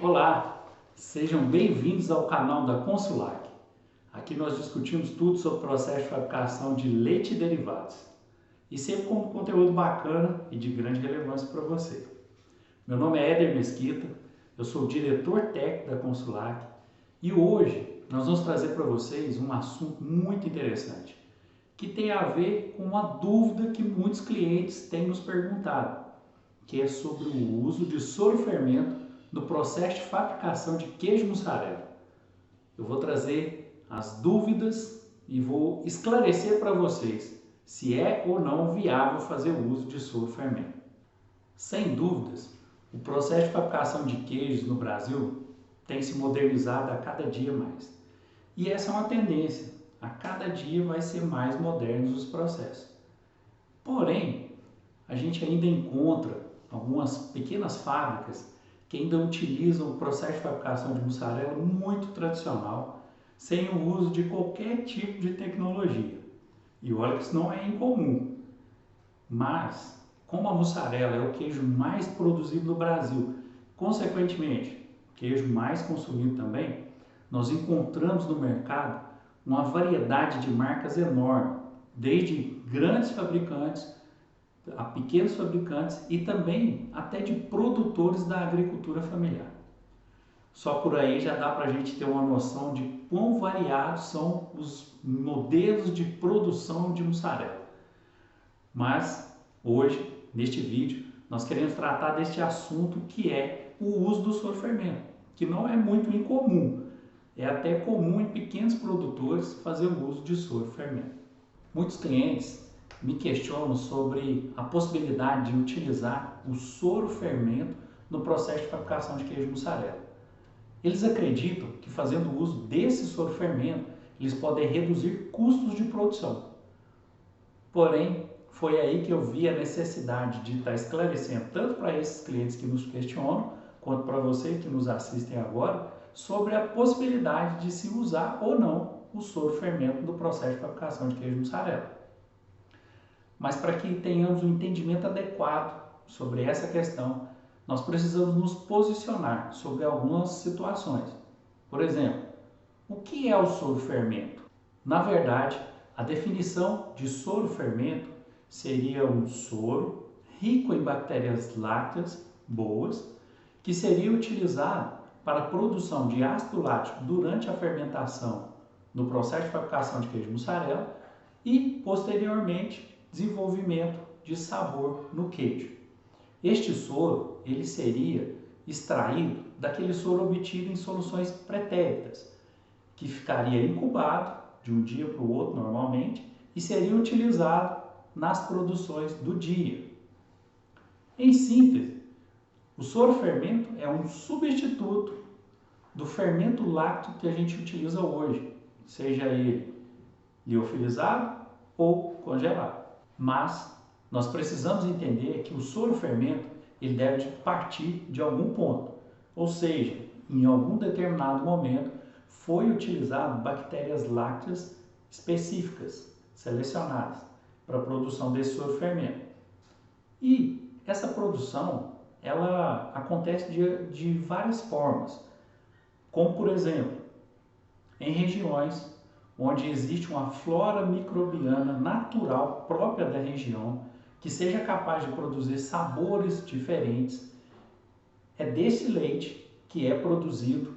Olá, sejam bem-vindos ao canal da Consulac. Aqui nós discutimos tudo sobre o processo de fabricação de leite e derivados. E sempre com conteúdo bacana e de grande relevância para você. Meu nome é Éder Mesquita, eu sou o diretor técnico da Consulac e hoje nós vamos trazer para vocês um assunto muito interessante que tem a ver com uma dúvida que muitos clientes têm nos perguntado, que é sobre o uso de soro fermento no processo de fabricação de queijo mussarela. Eu vou trazer as dúvidas e vou esclarecer para vocês se é ou não viável fazer o uso de soro fermento. Sem dúvidas, o processo de fabricação de queijos no Brasil tem se modernizado a cada dia mais. E essa é uma tendência, a cada dia vai ser mais modernos os processos. Porém, a gente ainda encontra algumas pequenas fábricas que ainda utilizam o processo de fabricação de mussarela muito tradicional, sem o uso de qualquer tipo de tecnologia. E olha que isso não é incomum. Mas, como a mussarela é o queijo mais produzido no Brasil, consequentemente, queijo mais consumido também, nós encontramos no mercado uma variedade de marcas enorme, desde grandes fabricantes a pequenos fabricantes e também até de produtores da agricultura familiar. Só por aí já dá para a gente ter uma noção de quão variados são os modelos de produção de mussarela. Mas hoje, neste vídeo, nós queremos tratar deste assunto que é o uso do soro fermento, que não é muito incomum. É até comum em pequenos produtores fazer o uso de soro fermento. Muitos clientes me questionam sobre a possibilidade de utilizar o soro fermento no processo de fabricação de queijo mussarela. Eles acreditam que fazendo uso desse soro fermento, eles podem reduzir custos de produção. Porém, foi aí que eu vi a necessidade de estar esclarecendo tanto para esses clientes que nos questionam, quanto para vocês que nos assistem agora, sobre a possibilidade de se usar ou não o soro fermento no processo de fabricação de queijo mussarela. Mas para que tenhamos um entendimento adequado sobre essa questão, nós precisamos nos posicionar sobre algumas situações. Por exemplo, o que é o soro fermento? Na verdade, a definição de soro fermento seria um soro rico em bactérias lácteas boas, que seria utilizado para a produção de ácido lático durante a fermentação no processo de fabricação de queijo mussarela e, posteriormente, desenvolvimento de sabor no queijo. Este soro ele seria extraído daquele soro obtido em soluções pretéritas, que ficaria incubado de um dia para o outro normalmente e seria utilizado nas produções do dia. Em síntese, o soro fermento é um substituto do fermento lácteo que a gente utiliza hoje, seja ele liofilizado ou congelado. Mas nós precisamos entender que o soro fermento ele deve partir de algum ponto, ou seja, em algum determinado momento foi utilizado bactérias lácteas específicas, selecionadas para a produção desse soro fermento. E essa produção ela acontece de várias formas, como por exemplo, em regiões onde existe uma flora microbiana natural própria da região, que seja capaz de produzir sabores diferentes. É desse leite que é produzido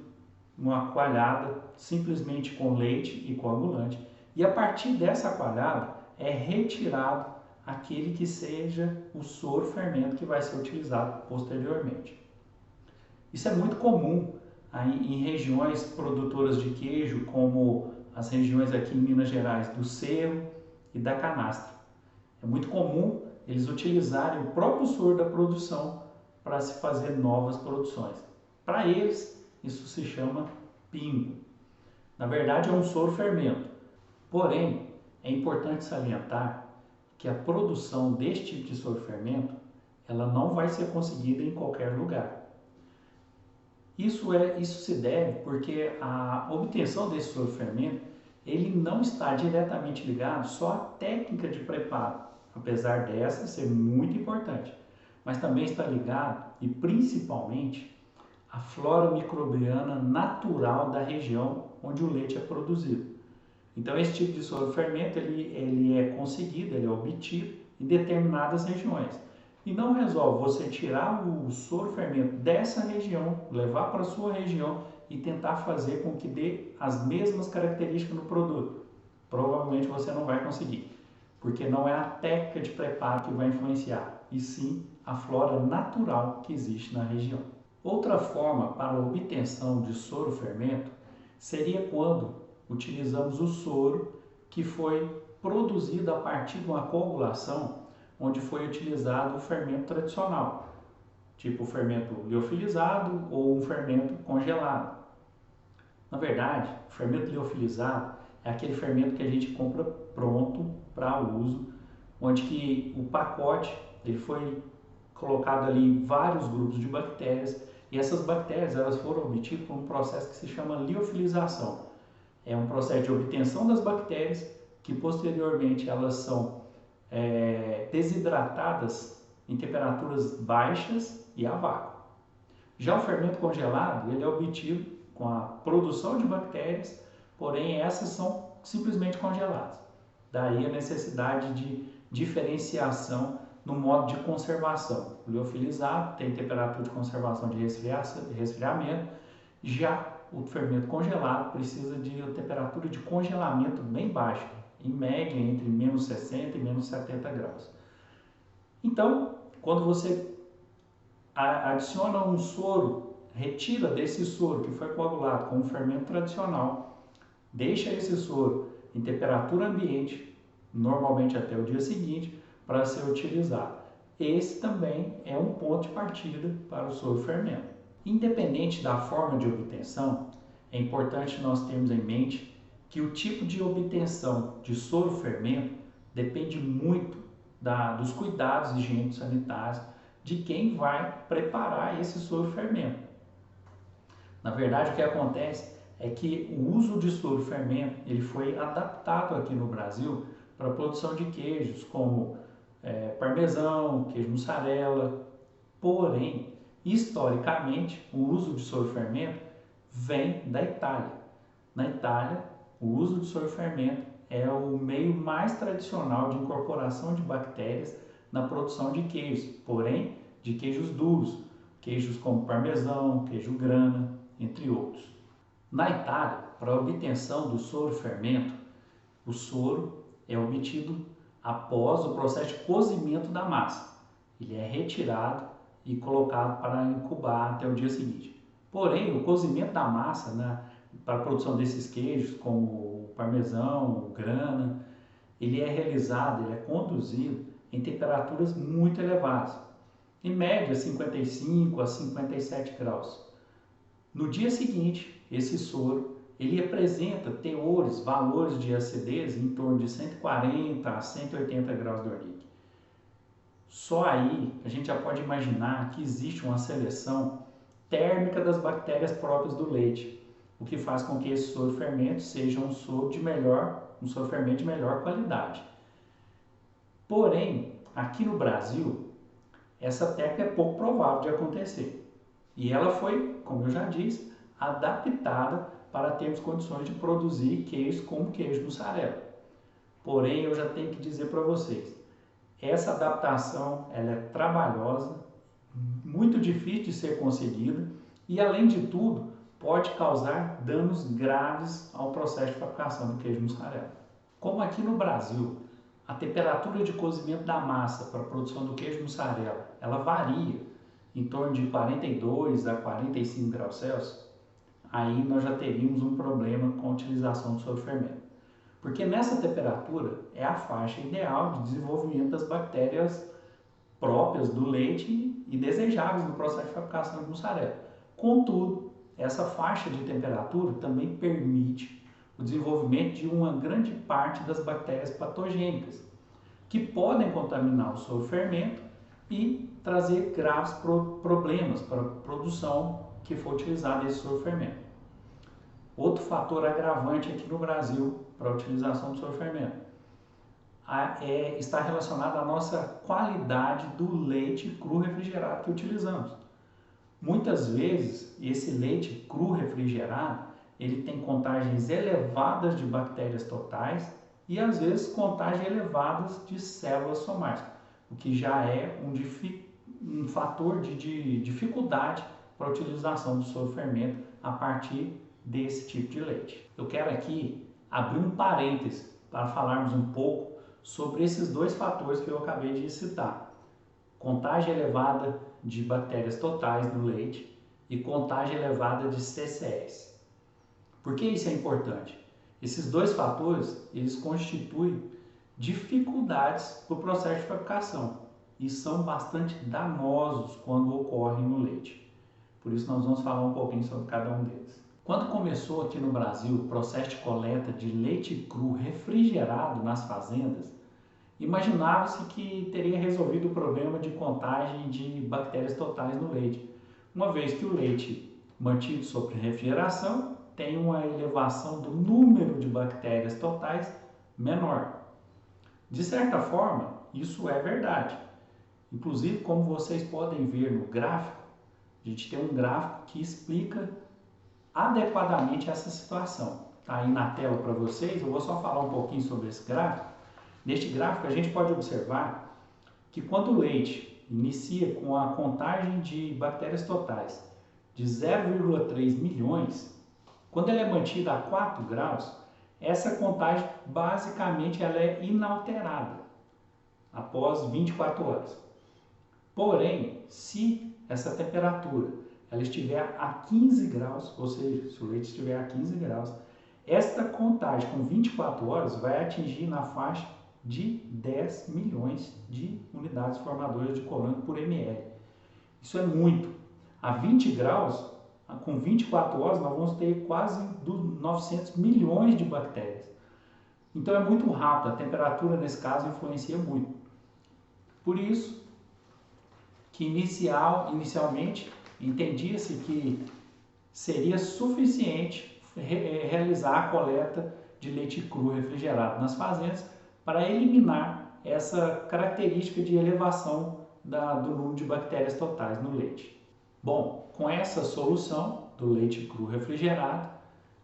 uma coalhada simplesmente com leite e coagulante, e a partir dessa coalhada é retirado aquele que seja o soro fermento que vai ser utilizado posteriormente. Isso é muito comum em regiões produtoras de queijo, como as regiões aqui em Minas Gerais do Cerro e da Canastra. É muito comum eles utilizarem o próprio soro da produção para se fazer novas produções. Para eles, isso se chama pingo. Na verdade, é um soro fermento. Porém, é importante salientar que a produção deste tipo de soro fermento ela não vai ser conseguida em qualquer lugar. Isso se deve porque a obtenção desse soro fermento ele não está diretamente ligado só à técnica de preparo, apesar dessa ser muito importante, mas também está ligado e principalmente à flora microbiana natural da região onde o leite é produzido. Então esse tipo de soro-fermento ele é conseguido, ele é obtido em determinadas regiões. E não resolve você tirar o soro-fermento dessa região, levar para a sua região e tentar fazer com que dê as mesmas características no produto. Provavelmente você não vai conseguir, porque não é a técnica de preparo que vai influenciar, e sim a flora natural que existe na região. Outra forma para a obtenção de soro-fermento seria quando utilizamos o soro que foi produzido a partir de uma coagulação onde foi utilizado o fermento tradicional, tipo o fermento liofilizado ou um fermento congelado. Na verdade, o fermento liofilizado é aquele fermento que a gente compra pronto para uso, onde que o pacote ele foi colocado ali vários grupos de bactérias e essas bactérias elas foram obtidas por um processo que se chama liofilização. É um processo de obtenção das bactérias que posteriormente elas são desidratadas em temperaturas baixas e a vácuo. Já o fermento congelado ele é obtido com a produção de bactérias, porém essas são simplesmente congeladas. Daí a necessidade de diferenciação no modo de conservação. O liofilizado tem temperatura de conservação de resfriamento, já o fermento congelado precisa de uma temperatura de congelamento bem baixa, em média entre menos 60 e menos 70 graus. Então, quando você adiciona um soro, retira desse soro que foi coagulado com um fermento tradicional, deixa esse soro em temperatura ambiente, normalmente até o dia seguinte, para ser utilizado. Esse também é um ponto de partida para o soro-fermento. Independente da forma de obtenção, é importante nós termos em mente que o tipo de obtenção de soro-fermento depende muito dos cuidados higiênico-sanitários de quem vai preparar esse soro-fermento. Na verdade, o que acontece é que o uso de soro-fermento ele foi adaptado aqui no Brasil para a produção de queijos como parmesão, queijo mussarela, porém, historicamente, o uso de soro-fermento vem da Itália. Na Itália, o uso de soro-fermento é o meio mais tradicional de incorporação de bactérias na produção de queijos, porém de queijos duros, queijos como parmesão, queijo grana, entre outros. Na Itália, para a obtenção do soro-fermento, o soro é obtido após o processo de cozimento da massa. Ele é retirado e colocado para incubar até o dia seguinte. Porém, o cozimento da massa para a produção desses queijos, como o parmesão, o grana, ele é realizado, ele é conduzido em temperaturas muito elevadas, em média 55 a 57 graus. No dia seguinte, esse soro ele apresenta valores de acidez em torno de 140 a 180 graus de Ornick. Só aí a gente já pode imaginar que existe uma seleção térmica das bactérias próprias do leite, o que faz com que esse soro-fermento seja um soro-fermento de melhor qualidade. Porém, aqui no Brasil, essa técnica é pouco provável de acontecer. E ela foi, como eu já disse, adaptada para termos condições de produzir queijos como queijo mussarela. Porém, eu já tenho que dizer para vocês, essa adaptação ela é trabalhosa, muito difícil de ser conseguida e, além de tudo, pode causar danos graves ao processo de fabricação do queijo mussarela. Como aqui no Brasil, a temperatura de cozimento da massa para a produção do queijo mussarela ela varia em torno de 42 a 45 graus Celsius, aí nós já teríamos um problema com a utilização do soro-fermento. Porque nessa temperatura é a faixa ideal de desenvolvimento das bactérias próprias do leite e desejáveis no processo de fabricação de mussarela. Contudo, essa faixa de temperatura também permite o desenvolvimento de uma grande parte das bactérias patogênicas, que podem contaminar o soro-fermento e trazer graves problemas para a produção que for utilizado esse soro-fermento. Outro fator agravante aqui no Brasil para a utilização do soro-fermento: está relacionada à nossa qualidade do leite cru refrigerado que utilizamos. Muitas vezes, esse leite cru refrigerado, ele tem contagens elevadas de bactérias totais e às vezes contagens elevadas de células somáticas, o que já é um fator de dificuldade para a utilização do soro-fermento a partir desse tipo de leite. Eu quero aqui abrir um parêntese para falarmos um pouco sobre esses dois fatores que eu acabei de citar: contagem elevada de bactérias totais no leite e contagem elevada de CCS. Por que isso é importante? Esses dois fatores, eles constituem dificuldades para o processo de fabricação e são bastante danosos quando ocorrem no leite. Por isso nós vamos falar um pouquinho sobre cada um deles. Quando começou aqui no Brasil o processo de coleta de leite cru refrigerado nas fazendas, imaginava-se que teria resolvido o problema de contagem de bactérias totais no leite, uma vez que o leite mantido sob refrigeração tem uma elevação do número de bactérias totais menor. De certa forma, isso é verdade. Inclusive, como vocês podem ver no gráfico, a gente tem um gráfico que explica adequadamente essa situação. Está aí na tela para vocês, eu vou só falar um pouquinho sobre esse gráfico. Neste gráfico a gente pode observar que quando o leite inicia com a contagem de bactérias totais de 0,3 milhões, quando ele é mantido a 4 graus, essa contagem basicamente ela é inalterada após 24 horas. Porém, se essa temperatura ela estiver a 15 graus, ou seja, se o leite estiver a 15 graus, esta contagem com 24 horas vai atingir na faixa de 10 milhões de unidades formadoras de colônia por ml. Isso é muito. A 20 graus, com 24 horas, nós vamos ter quase 900 milhões de bactérias. Então é muito rápido, a temperatura nesse caso influencia muito. Por isso que inicialmente entendia-se que seria suficiente realizar a coleta de leite cru refrigerado nas fazendas para eliminar essa característica de elevação do número de bactérias totais no leite. Bom, com essa solução do leite cru refrigerado,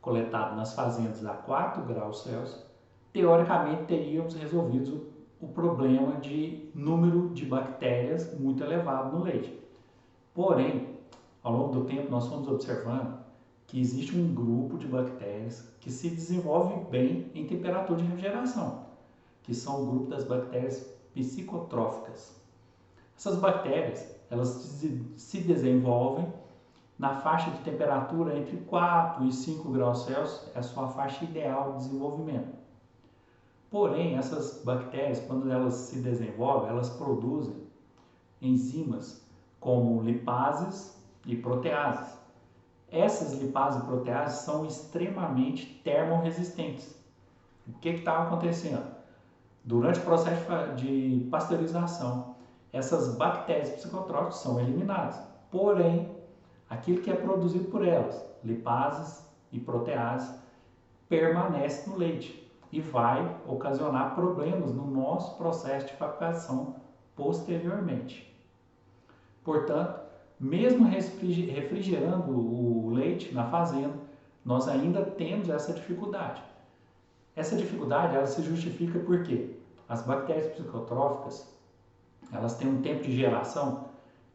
coletado nas fazendas a 4 graus Celsius, teoricamente teríamos resolvido o problema de número de bactérias muito elevado no leite. Porém, ao longo do tempo nós fomos observando que existe um grupo de bactérias que se desenvolve bem em temperatura de refrigeração, que são o grupo das bactérias psicotróficas. Essas bactérias, elas se desenvolvem na faixa de temperatura entre 4 e 5 graus Celsius, é a sua faixa ideal de desenvolvimento. Porém, essas bactérias, quando elas se desenvolvem, elas produzem enzimas como lipases e proteases. Essas lipases e proteases são extremamente termorresistentes. O que estava acontecendo? Durante o processo de pasteurização, essas bactérias psicotróficas são eliminadas. Porém, aquilo que é produzido por elas, lipases e proteases, permanece no leite e vai ocasionar problemas no nosso processo de fabricação posteriormente. Portanto, mesmo refrigerando o leite na fazenda, nós ainda temos essa dificuldade. Essa dificuldade ela se justifica porque as bactérias psicotróficas elas têm um tempo de geração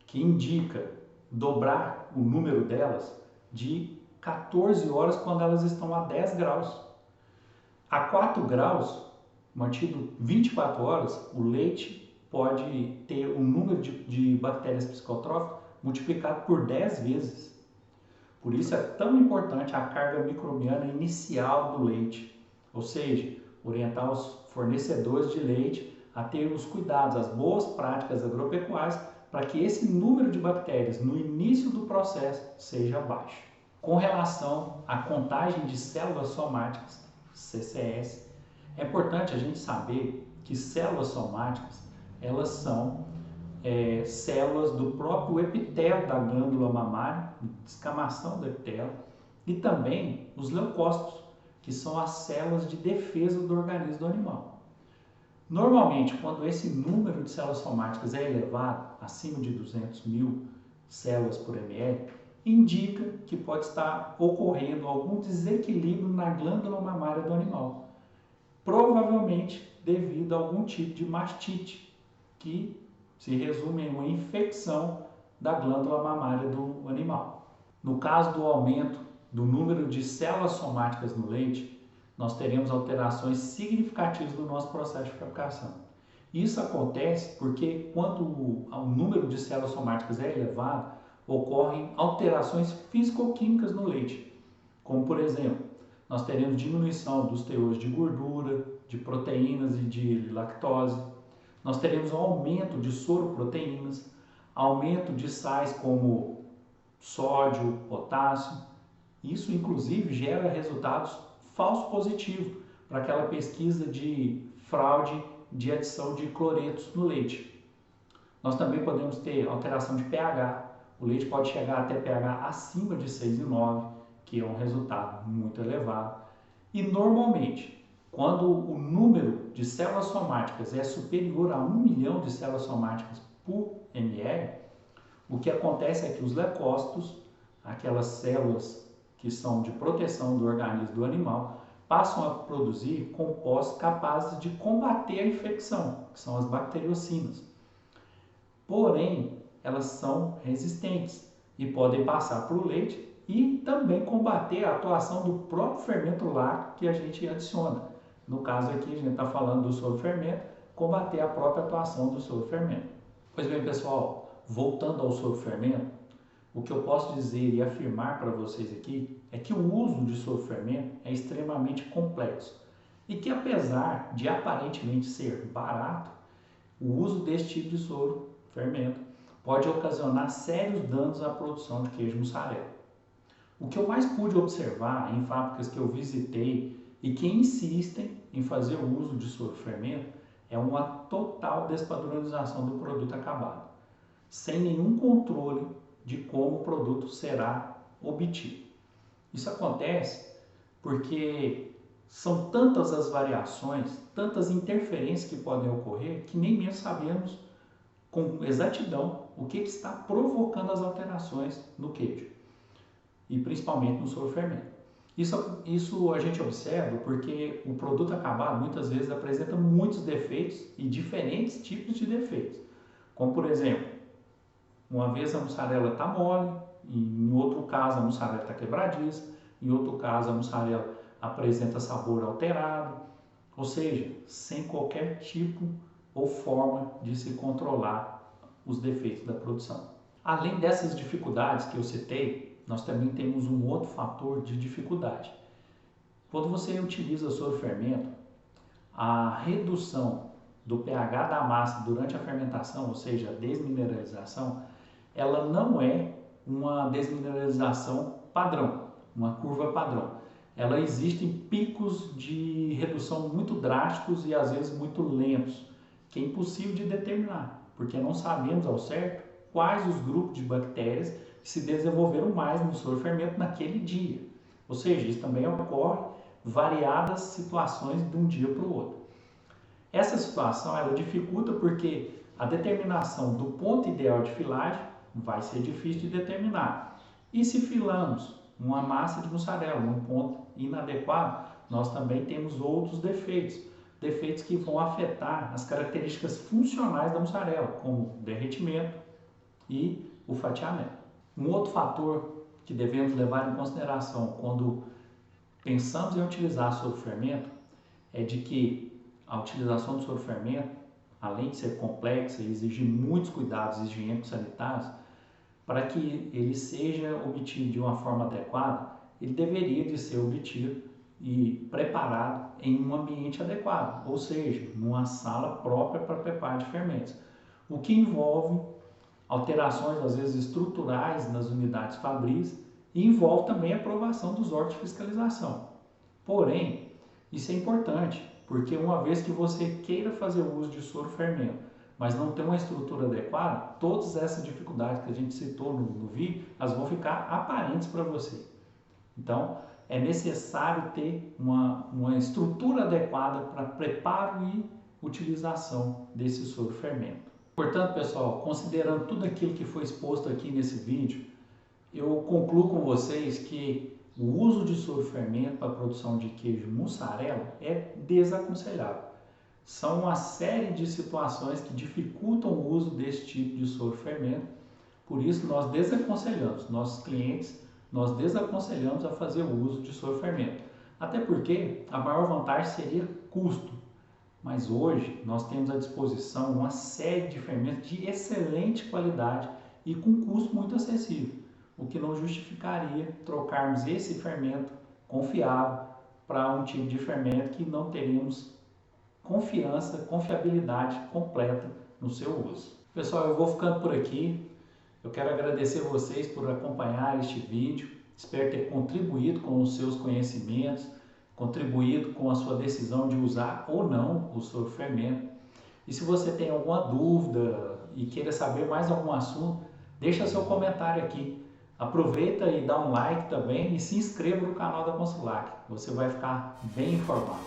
que indica dobrar o número delas de 14 horas quando elas estão a 10 graus. A 4 graus, mantido 24 horas, o leite pode ter o número de bactérias psicotróficas multiplicado por 10 vezes. Por isso é tão importante a carga microbiana inicial do leite, ou seja, orientar os fornecedores de leite a ter os cuidados, as boas práticas agropecuárias para que esse número de bactérias no início do processo seja baixo. Com relação à contagem de células somáticas, CCS, é importante a gente saber que células somáticas elas são células do próprio epitélio da glândula mamária, descamação do epitélio, e também os leucócitos, que são as células de defesa do organismo do animal. Normalmente, quando esse número de células somáticas é elevado, acima de 200 mil células por ml, indica que pode estar ocorrendo algum desequilíbrio na glândula mamária do animal, provavelmente devido a algum tipo de mastite, que se resume em uma infecção da glândula mamária do animal. No caso do aumento do número de células somáticas no leite, nós teremos alterações significativas no nosso processo de fabricação. Isso acontece porque quando o número de células somáticas é elevado, ocorrem alterações físico-químicas no leite, como por exemplo, nós teremos diminuição dos teores de gordura, de proteínas e de lactose, nós teremos um aumento de soroproteínas, aumento de sais como sódio, potássio. Isso inclusive gera resultados falso positivo para aquela pesquisa de fraude de adição de cloretos no leite. Nós também podemos ter alteração de pH. O leite pode chegar até pH acima de 6,9, que é um resultado muito elevado. E normalmente, quando o número de células somáticas é superior a 1 milhão de células somáticas por ml, o que acontece é que os leucócitos, aquelas células que são de proteção do organismo do animal, passam a produzir compostos capazes de combater a infecção, que são as bacteriocinas. Porém, elas são resistentes e podem passar para o leite e também combater a atuação do próprio fermento lácteo que a gente adiciona. No caso aqui, a gente está falando do sorofermento, combater a própria atuação do sorofermento. Pois bem, pessoal, voltando ao sorofermento, o que eu posso dizer e afirmar para vocês aqui é que o uso de sorofermento é extremamente complexo e que, apesar de aparentemente ser barato, o uso deste tipo de sorofermento pode ocasionar sérios danos à produção de queijo mussarela. O que eu mais pude observar em fábricas que eu visitei e que insistem em fazer o uso de sorofermento é uma total despadronização do produto acabado, sem nenhum controle de como o produto será obtido. Isso acontece porque são tantas as variações, tantas interferências que podem ocorrer, que nem mesmo sabemos com exatidão o que está provocando as alterações no queijo e principalmente no sorofermento. Isso a gente observa porque o produto acabado muitas vezes apresenta muitos defeitos e diferentes tipos de defeitos, como por exemplo, uma vez a mussarela está mole, em outro caso a mussarela está quebradiça, em outro caso a mussarela apresenta sabor alterado, ou seja, sem qualquer tipo ou forma de se controlar os defeitos da produção. Além dessas dificuldades que eu citei, nós também temos um outro fator de dificuldade. Quando você utiliza o sorofermento, a redução do pH da massa durante a fermentação, ou seja, a desmineralização, ela não é uma desmineralização padrão, uma curva padrão. Ela existe em picos de redução muito drásticos e às vezes muito lentos, que é impossível de determinar, porque não sabemos ao certo quais os grupos de bactérias que se desenvolveram mais no sorofermento naquele dia. Ou seja, isso também ocorre variadas situações de um dia para o outro. Essa situação ela dificulta porque a determinação do ponto ideal de filagem vai ser difícil de determinar. E se filamos uma massa de mussarela num ponto inadequado, nós também temos outros defeitos. Defeitos que vão afetar as características funcionais da mussarela, como o derretimento e o fatiamento. Um outro fator que devemos levar em consideração quando pensamos em utilizar sorofermento é de que a utilização do sorofermento, além de ser complexa e exigir muitos cuidados higiênicos sanitários, para que ele seja obtido de uma forma adequada, ele deveria de ser obtido e preparado em um ambiente adequado, ou seja, numa sala própria para preparo de fermentos, o que envolve alterações às vezes estruturais nas unidades fabris e envolve também a aprovação dos órgãos de fiscalização. Porém, isso é importante, porque uma vez que você queira fazer o uso de sorofermento, mas não tem uma estrutura adequada, todas essas dificuldades que a gente citou no vídeo, elas vão ficar aparentes para você. Então, é necessário ter uma estrutura adequada para preparo e utilização desse soro fermento. Portanto, pessoal, considerando tudo aquilo que foi exposto aqui nesse vídeo, eu concluo com vocês que o uso de soro fermento para a produção de queijo mussarela é desaconselhável. São uma série de situações que dificultam o uso desse tipo de soro fermento, por isso nós desaconselhamos, nossos clientes, nós desaconselhamos a fazer o uso de soro fermento. Até porque a maior vantagem seria custo, mas hoje nós temos à disposição uma série de fermentos de excelente qualidade e com custo muito acessível, o que não justificaria trocarmos esse fermento confiável para um tipo de fermento que não teríamos confiabilidade completa no seu uso. Pessoal, eu vou ficando por aqui. Eu quero agradecer vocês por acompanhar este vídeo. Espero ter contribuído com os seus conhecimentos, contribuído com a sua decisão de usar ou não o soro fermento. E se você tem alguma dúvida e queira saber mais algum assunto, deixa seu comentário aqui. Aproveita e dá um like também e se inscreva no canal da Consulac. Você vai ficar bem informado.